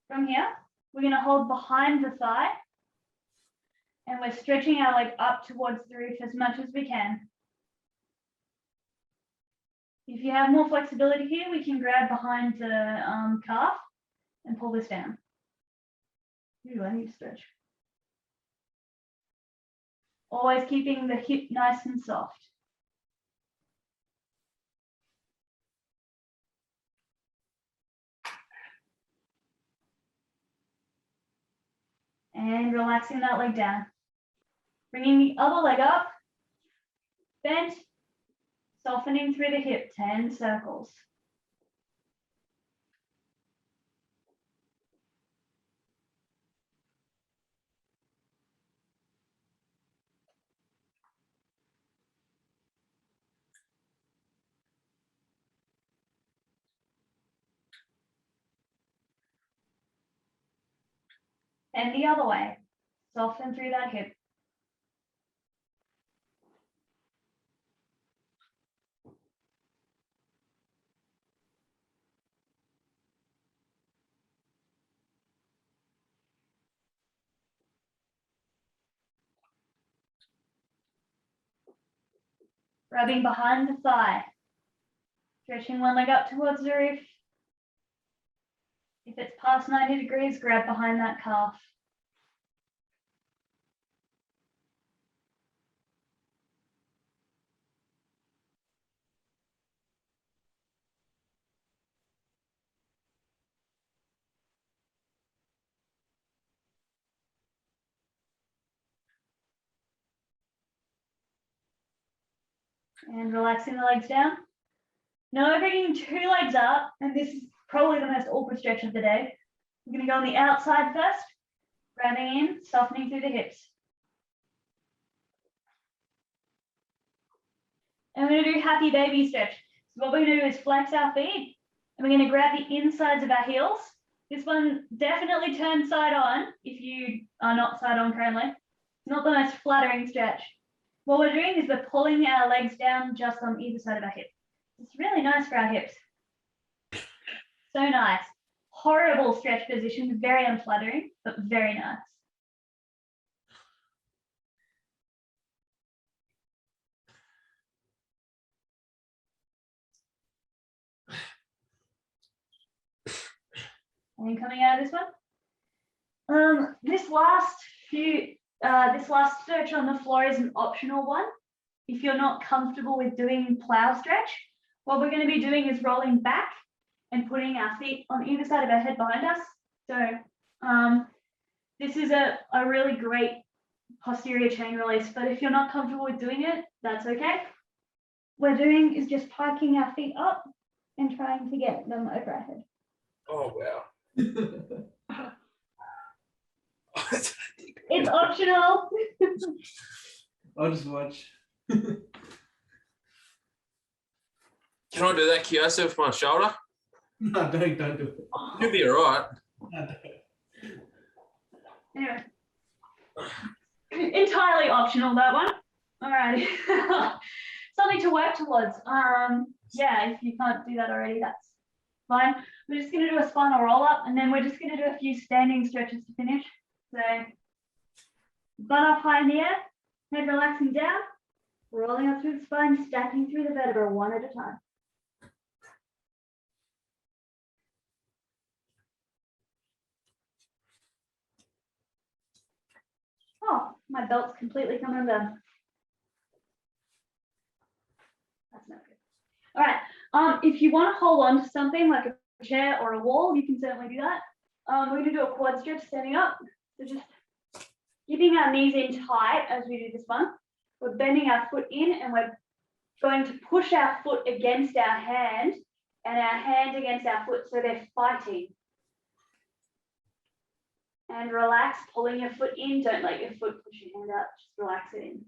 From here, we're going to hold behind the thigh. And we're stretching our leg up towards the roof as much as we can. If you have more flexibility here, we can grab behind the calf and pull this down. Ooh, I need to stretch. Always keeping the hip nice and soft. And relaxing that leg down. Bringing the other leg up, bent, softening through the hip, 10 circles. And the other way, soften through that hip. Grabbing behind the thigh. Stretching one leg up towards the roof. If it's past 90 degrees, grab behind that calf. And relaxing the legs down. Now we're bringing two legs up, and this is probably the most awkward stretch of the day. We're going to go on the outside first, grabbing in, softening through the hips. And we're going to do happy baby stretch. So what we're going to do is flex our feet, and we're going to grab the insides of our heels. This one definitely turns side on if you are not side on currently. It's not the most flattering stretch. What we're doing is we're pulling our legs down just on either side of our hip. It's really nice for our hips. So nice. Horrible stretch position, very unflattering, but very nice. And then coming out of this one. This last stretch on the floor is an optional one. If you're not comfortable with doing plow stretch, what we're going to be doing is rolling back and putting our feet on either side of our head behind us. So this is a really great posterior chain release, but if you're not comfortable with doing it, that's okay. What we're doing is just piking our feet up and trying to get them over our head. Oh, wow. It's optional. I'll just watch. Can I do that, Kiyosa, with my shoulder? No, don't do it. You'll be all right. No, Anyway, entirely optional, that one. Alrighty. Something to work towards. Yeah, if you can't do that already, that's fine. We're just going to do a spinal roll up, and then we're just going to do a few standing stretches to finish. So butt up high in the air, head relaxing down, rolling up through the spine, stacking through the vertebra one at a time. Oh, my belt's completely come undone. That's not good. All right. If you want to hold on to something like a chair or a wall, you can certainly do that. We're going to do a quad stretch standing up. So just keeping our knees in tight as we do this one. We're bending our foot in, and we're going to push our foot against our hand and our hand against our foot, so they're fighting. And relax, pulling your foot in. Don't let your foot push your hand out, just relax it in.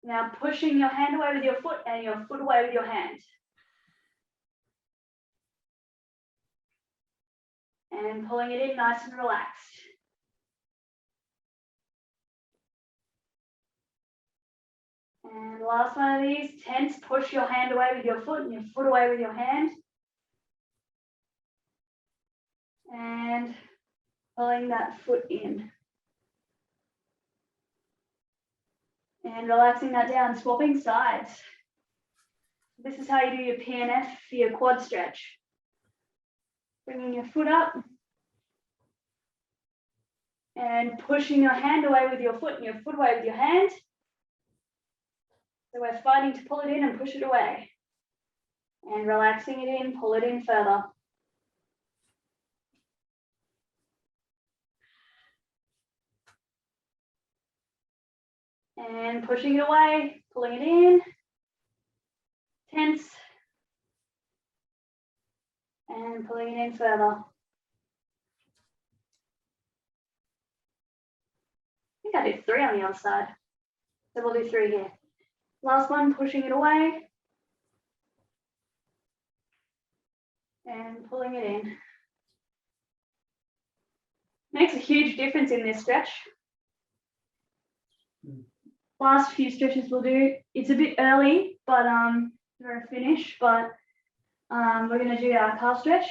Now pushing your hand away with your foot and your foot away with your hand. And pulling it in nice and relaxed. And last one of these, tense, push your hand away with your foot and your foot away with your hand. And pulling that foot in. And relaxing that down, swapping sides. This is how you do your PNF for your quad stretch. Bringing your foot up. And pushing your hand away with your foot and your foot away with your hand. So we're fighting to pull it in and push it away. And relaxing it in, pull it in further. And pushing it away, pulling it in, tense, and pulling it in further. I think I did 3 on the other side, so we'll do 3 here. Last one, pushing it away, and pulling it in. Makes a huge difference in this stretch. Last few stretches we'll do. It's a bit early, but for a finish, but we're going to do our calf stretch.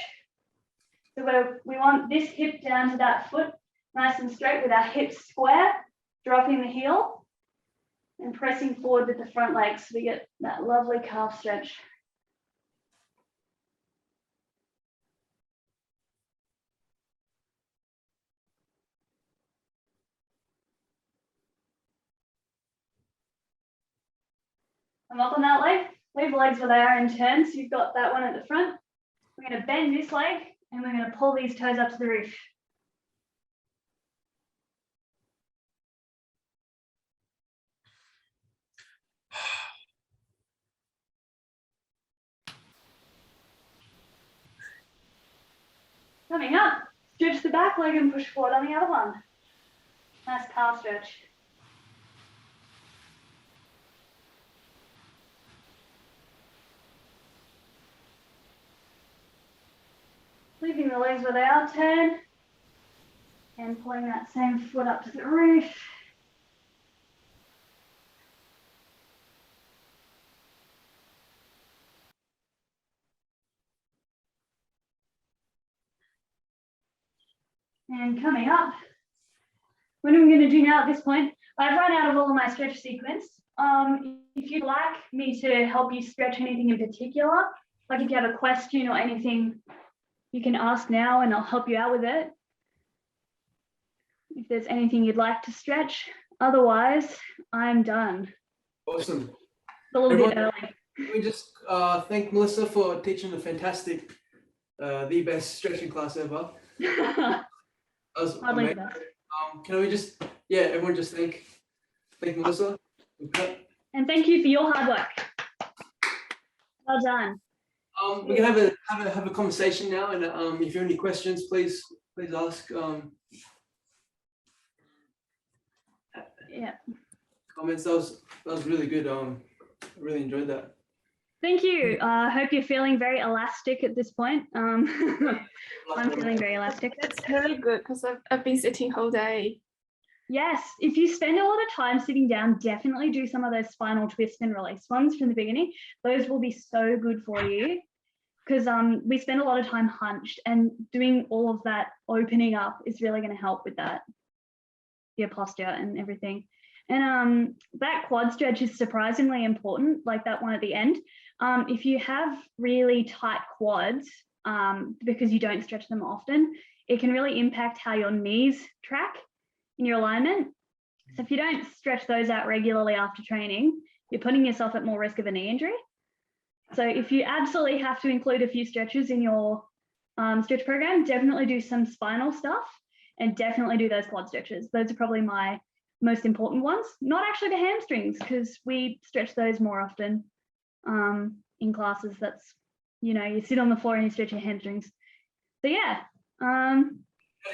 So we want this hip down to that foot, nice and straight with our hips square, dropping the heel. and pressing forward with the front legs so we get that lovely calf stretch. I'm up on that leg. Leave the legs where they are in turn. So you've got that one at the front. We're going to bend this leg and we're going to pull these toes up to the roof. Coming up, stretch the back leg and push forward on the other one. Nice calf stretch. Leaving the legs where they are, turn, and pulling that same foot up to the roof. And coming up, what I'm going to do now at this point, I've run out of all of my stretch sequence. If you'd like me to help you stretch anything in particular, like if you have a question or anything, you can ask now and I'll help you out with it. If there's anything you'd like to stretch, otherwise I'm done. Awesome. It's a little bit Everyone, early. we just thank Melissa for teaching the fantastic, the best stretching class ever. That was Hardly the amazing. best. Can we just, yeah, everyone just thank Melissa. And thank you for your hard work. Well done. We can have a conversation now, and if you have any questions, please ask. Yeah. Comments. That was really good. I really enjoyed that. Thank you. I hope you're feeling very elastic at this point. I'm feeling very elastic. That's really good because I've been sitting whole day. Yes, if you spend a lot of time sitting down, definitely do some of those spinal twist and release ones from the beginning. Those will be so good for you because we spend a lot of time hunched, and doing all of that opening up is really going to help with that, your posture and everything. And that quad stretch is surprisingly important, like that one at the end. If you have really tight quads, because you don't stretch them often, it can really impact how your knees track in your alignment. So if you don't stretch those out regularly after training, you're putting yourself at more risk of a knee injury. So if you absolutely have to include a few stretches in your stretch program, definitely do some spinal stuff and definitely do those quad stretches. Those are probably my most important ones. Not actually the hamstrings, because we stretch those more often in classes. That's, you know, you sit on the floor and you stretch your hamstrings. So yeah,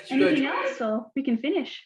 anything else, or we can finish?